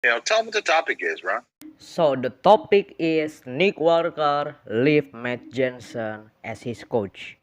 Tell them what the topic is, Ron. So the topic is Nick Walker leave Matt Jansen as his coach.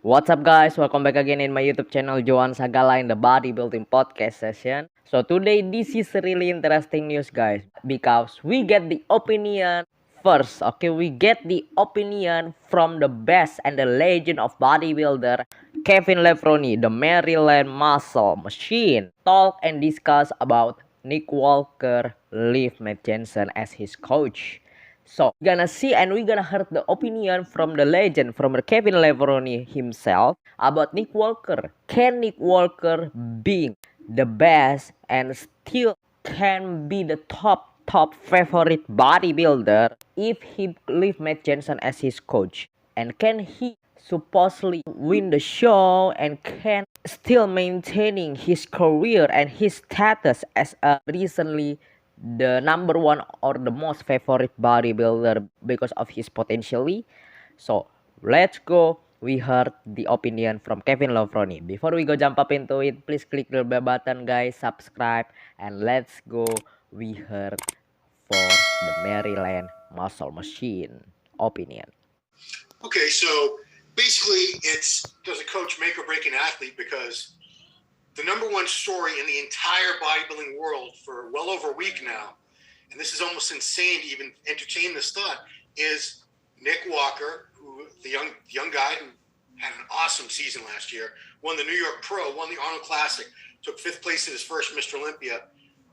What's up guys, welcome back again in my YouTube channel Joan Sagala in the bodybuilding podcast session. So today this is really interesting news guys, because we get the opinion first. Okay, we get the opinion from the best and the legend of bodybuilder Kevin Levrone, the Maryland muscle machine, talk and discuss about Nick Walker leave Matt Jansen as his coach. So we're gonna see and we're gonna hear the opinion from the legend, from the Kevin Levrone himself about Nick Walker. Can Nick Walker be the best and still can be the top favorite bodybuilder if he leave Matt Jansen as his coach? And can he supposedly win the show and can still maintaining his career and his status as a recently the number one or the most favorite bodybuilder because of his potentially? So let's go. We heard the opinion from Kevin Levrone. Before we go jump up into it, please click the bell button guys, subscribe, and let's go. We heard for the Maryland muscle machine opinion. Okay, so basically, it's does a coach make or break an athlete? Because the number one story in the entire bodybuilding world for well over a week now, and this is almost insane to even entertain this thought, is Nick Walker, who the young guy who had an awesome season last year, won the New York Pro, won the Arnold Classic, took 5th place in his first Mr. Olympia.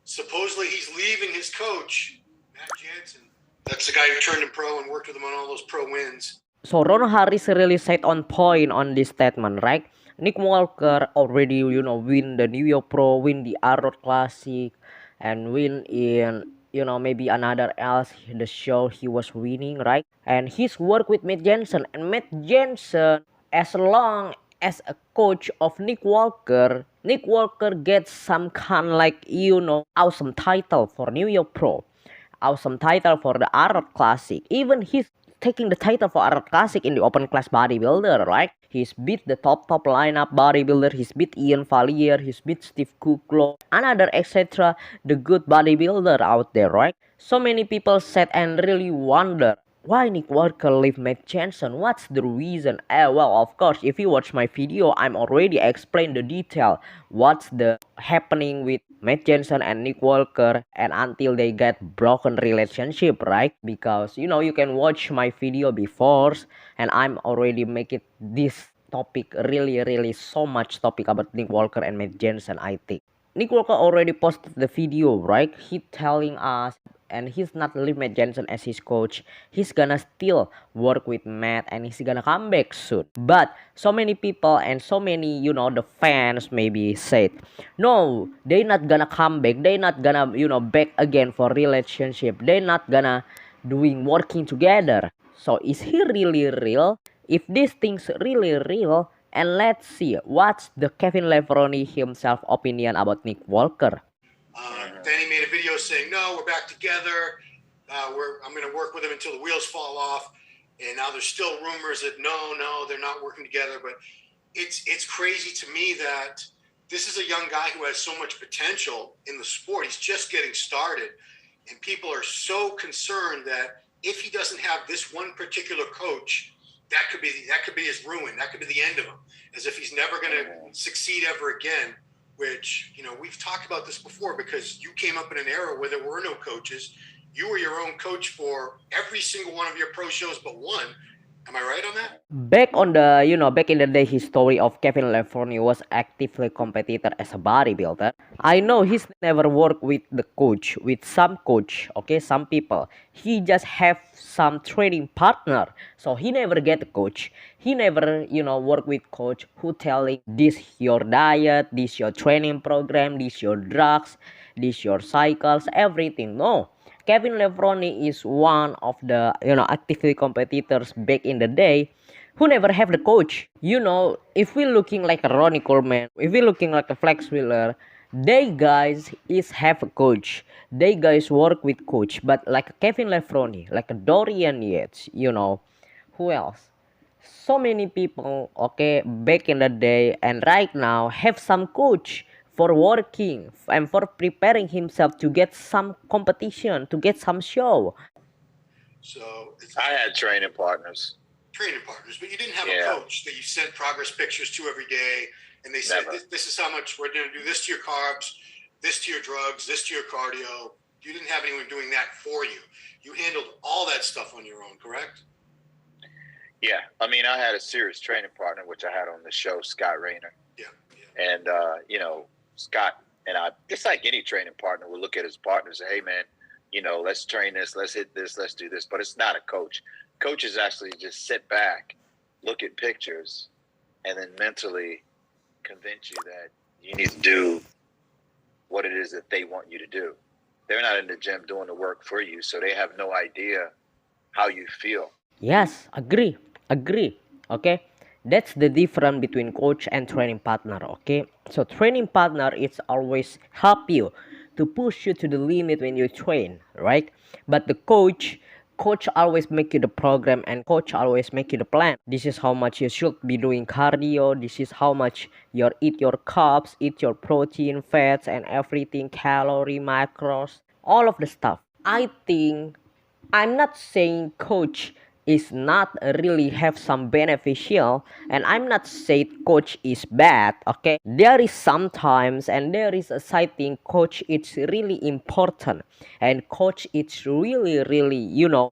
Supposedly, he's leaving his coach, Matt Jansen. That's the guy who turned him pro and worked with him on all those pro wins. So Ron Harris really said on point on this statement, right? Nick Walker already, win the New York Pro, win the Arnold Classic, and win in, maybe another else the show he was winning, right? And his work with Matt Jansen, and Matt Jansen, as long as a coach of Nick Walker gets some kind like awesome title for New York Pro, awesome title for the Arnold Classic. Even he's taking the title for Arnold Classic in the open class bodybuilder, right? He's beat the top lineup bodybuilder. He's beat Ian Valier. He's beat Steve Kuklo, another etc. The good bodybuilder out there, right? So many people said and really wonder why Nick Walker leave Matt Jansen. What's the reason? Well, of course, if you watch my video, I'm already explained the detail. What's the happening with Matt Jansen and Nick Walker and until they get broken relationship, right? Because you can watch my video before and I'm already make it this topic really so much topic about Nick Walker and Matt Jansen. I think Nick Walker already posted the video, right? He telling us and he's not leave Matt Jansen as his coach. He's gonna still work with Matt and he's gonna come back soon. But so many people and so many, the fans maybe said, no, they not gonna come back. They not gonna, back again for relationship. They not gonna doing working together. So is he really real? If these things really real, and let's see what's the Kevin Levrone himself opinion about Nick Walker. Then he made a video saying, no, we're back together. I'm going to work with him until the wheels fall off. And now there's still rumors that no, they're not working together. But it's crazy to me that this is a young guy who has so much potential in the sport. He's just getting started. And people are so concerned that if he doesn't have this one particular coach, that could be his ruin. That could be the end of him, as if he's never going to succeed ever again. Which, we've talked about this before because you came up in an era where there were no coaches. You were your own coach for every single one of your pro shows but one. Am I right on that? Back on the, back in the day, his story of Kevin Levrone was actively competitor as a bodybuilder. I know he's never worked with the coach, with some coach, okay, some people. He just have some training partner. So he never get a coach. He never, work with coach who telling this your diet, this your training program, this your drugs, this your cycles, everything. No. Kevin Levrone is one of the, actively competitors back in the day who never have the coach. If we looking like a Ronnie Coleman, if we looking like a Flex Wheeler, they guys is have a coach. They guys work with coach, but like Kevin Levrone, like a Dorian Yates, who else? So many people, okay, back in the day and right now have some coach for working and for preparing himself to get some competition, to get some show. So it's I had training partners. training partners, but you didn't have Yeah. a coach that you sent progress pictures to every day, and they said, Never. this is how much we're going to do this to your carbs, this to your drugs, this to your cardio. You didn't have anyone doing that for you. You handled all that stuff on your own, correct? Yeah. I mean, I had a serious training partner, which I had on the show, Scott Rayner. Yeah. And, Scott and I, just like any training partner, would look at his partner and say, hey, man, let's train this, let's hit this, let's do this. But it's not a coach. Coaches actually just sit back, look at pictures, and then mentally convince you that you need to do what it is that they want you to do. They're not in the gym doing the work for you, so they have no idea how you feel. Yes, agree. Okay, that's the difference between coach and training partner. Okay, so training partner is always help you to push you to the limit when you train, right? But the coach always make you the program and coach always make you the plan. This is how much you should be doing cardio. This is how much you eat your carbs, eat your protein, fats, and everything, calorie, macros, all of the stuff. I think I'm not saying coach is not really have some beneficial, and I'm not saying coach is bad. Okay, there is sometimes and there is a side thing coach it's really important, and coach it's really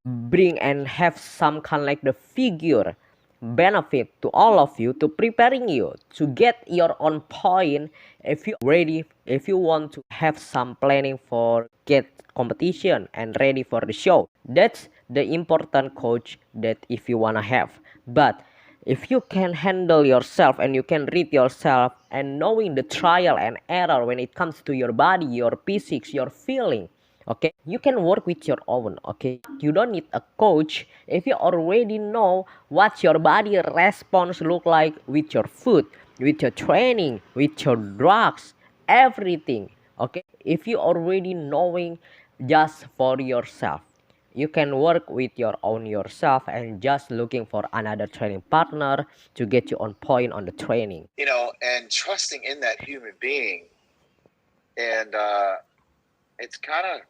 bring and have some kind like the figure benefit to all of you to preparing you to get your own point if you ready, if you want to have some planning for get competition and ready for the show. That's the important coach that if you wanna have. But if you can handle yourself and you can read yourself and knowing the trial and error when it comes to your body, your physics, your feeling, okay, you can work with your own. Okay, you don't need a coach if you already know what your body response look like with your food, with your training, with your drugs, everything. Okay, if you already knowing just for yourself, you can work with your own yourself and just looking for another training partner to get you on point on the training. And trusting in that human being. And it's kind of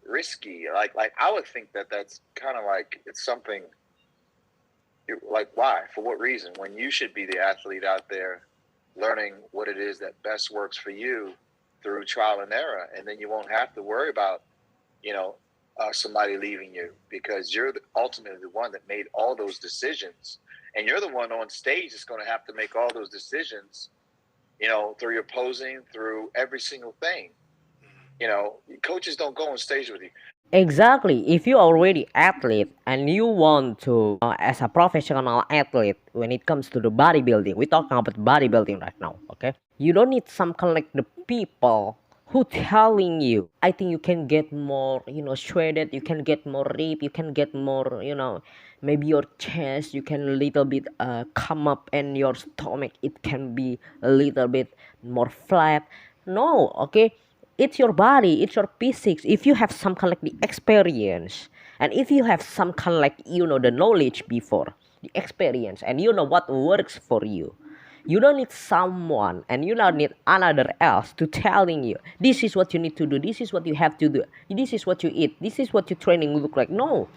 risky. Like I would think that that's kind of like it's something. Like why? For what reason? When you should be the athlete out there, learning what it is that best works for you through trial and error, and then you won't have to worry about, somebody leaving you because you're ultimately the one that made all those decisions, and you're the one on stage that's going to have to make all those decisions. Through your posing, through every single thing. Coaches don't go on stage with you. Exactly. If you already athlete and you want to, as a professional athlete, when it comes to the bodybuilding, we're talking about bodybuilding right now. Okay, you don't need some kind of like the people who telling you. I think you can get more, shredded. You can get more ripped. You can get more, maybe your chest. You can a little bit come up, and your stomach it can be a little bit more flat. No, okay, it's your body, it's your physics. If you have some kind of like the experience, and if you have some kind of like the knowledge before the experience, and you know what works for you don't need someone and you don't need another else to telling you this is what you need to do, this is what you have to do, this is what you eat, this is what your training look like. No,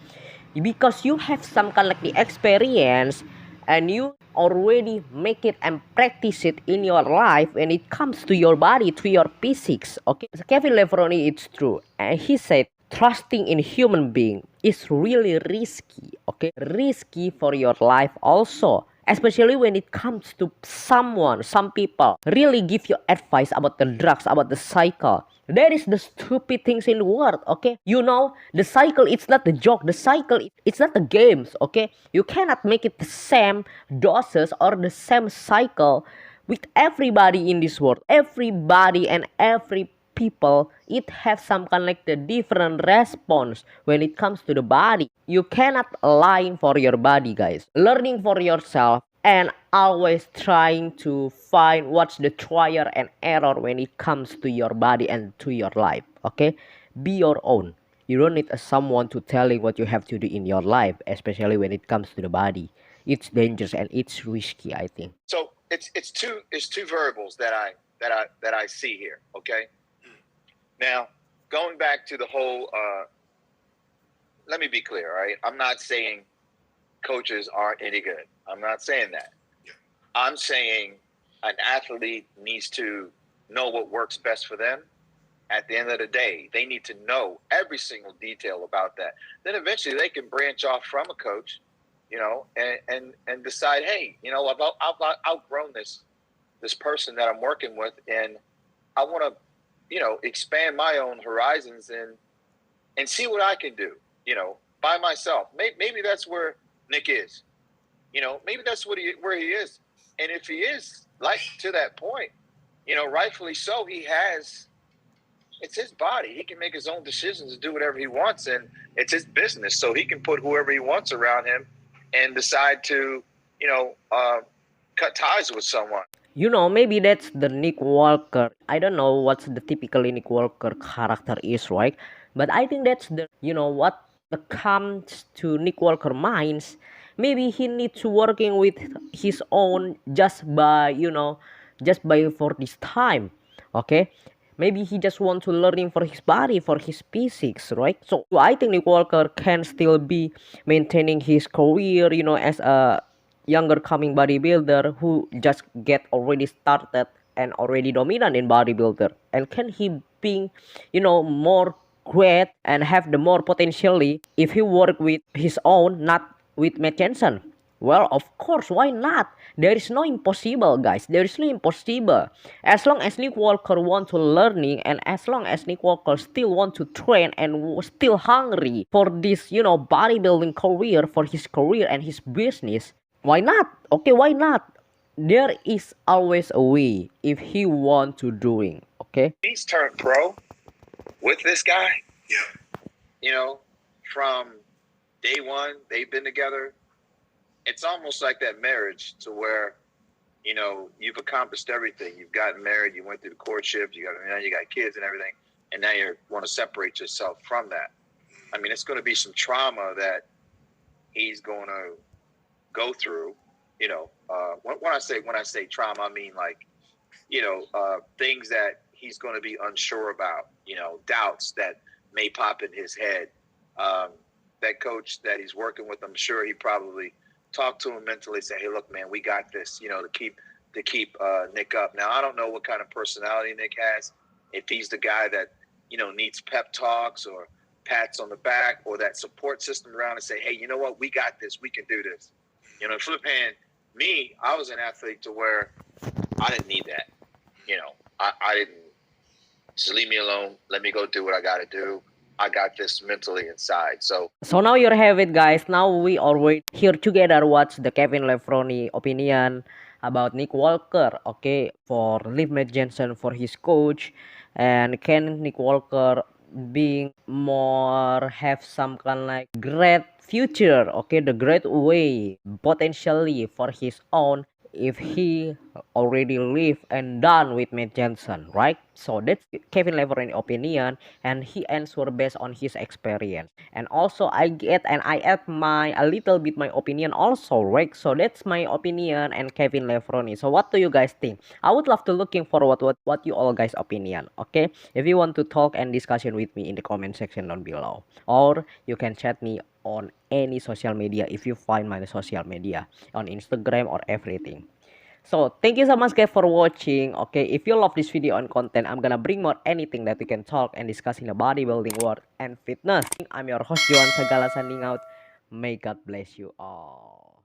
because you have some kind of like the experience and you already make it and practice it in your life when it comes to your body, to your physics. Okay, so Kevin Levrone, it's true, and he said trusting in human being is really risky, okay? Risky for your life also, especially when it comes to some people really give you advice about the drugs, about the cycle. That is the stupid things in the world, okay? The cycle, it's not the joke. The cycle, it's not the games, okay? You cannot make it the same doses or the same cycle with everybody in this world. Everybody and every people, it have some kind like the different response when it comes to the body. You cannot align for your body, guys. Learning for yourself and always trying to find what's the trial and error when it comes to your body and to your life, okay? Be your own. You don't need someone to telling what you have to do in your life, especially when it comes to the body. It's dangerous and it's risky, I think. So it's two variables that I see here. Okay. Now, going back to the whole, let me be clear, all right? I'm not saying coaches aren't any good. I'm not saying that. I'm saying an athlete needs to know what works best for them. At the end of the day, they need to know every single detail about that. Then eventually they can branch off from a coach, and decide, hey, I've outgrown this person that I'm working with, and I want to expand my own horizons and see what I can do, by myself. Maybe that's where Nick is, maybe that's where he is. And if he is like to that point, rightfully so, it's his body. He can make his own decisions and do whatever he wants. And it's his business. So he can put whoever he wants around him and decide to, cut ties with someone. Maybe that's the Nick Walker. I don't know what's the typical Nick Walker character is, right? But I think that's what comes to Nick Walker minds. Maybe he needs to working with his own just by for this time, okay? Maybe he just want to learning for his body, for his physics, right? So I think Nick Walker can still be maintaining his career, as a younger coming bodybuilder who just get already started and already dominant in bodybuilder, and can he being more great and have the more potentially if he work with his own, not with Matt Jansen? Well, of course, why not? There is no impossible, guys. There is no impossible. As long as Nick Walker want to learning, and as long as Nick Walker still want to train and still hungry for this, bodybuilding career, for his career and his business, why not? Okay, why not? There is always a way if he want to doing, okay? He's turned pro with this guy. Yeah. From day one, they've been together. It's almost like that marriage to where, you've accomplished everything. You've gotten married, you went through the courtship, you got kids and everything, and now you want to separate yourself from that. I mean, it's going to be some trauma that he's going to go through. When I say trauma, I mean like, things that he's going to be unsure about. Doubts that may pop in his head. That coach that he's working with, I'm sure he probably talk to him mentally, say, hey, look, man, we got this, to keep Nick up. Now, I don't know what kind of personality Nick has, if he's the guy that, needs pep talks or pats on the back or that support system around and say, hey, you know what, we got this, we can do this. Flip hand, me, I was an athlete to where I didn't need that. I didn't, just leave me alone, let me go do what I got to do. I got this mentally inside. So now you have it, guys. Now we already here together watch the Kevin Levrone opinion about Nick Walker, okay, for Liv Matt Jansen for his coach, and can Nick Walker being more have some kind like great future, okay, the great way potentially for his own if he already live and done with Matt Jansen, right? So that's Kevin Levrone opinion, and he answer based on his experience. And also I get and I add a little bit my opinion also, right? So that's my opinion and Kevin Levrone. So what do you guys think? I would love to looking forward what you all guys opinion, okay? If you want to talk and discussion with me in the comment section down below, or you can chat me on any social media if you find my social media on Instagram or everything. So thank you so much guys for watching. Okay, if you love this video and content, I'm gonna bring more anything that we can talk and discuss in the bodybuilding world and fitness. I'm your host Joan Segala signing out. May God bless you all.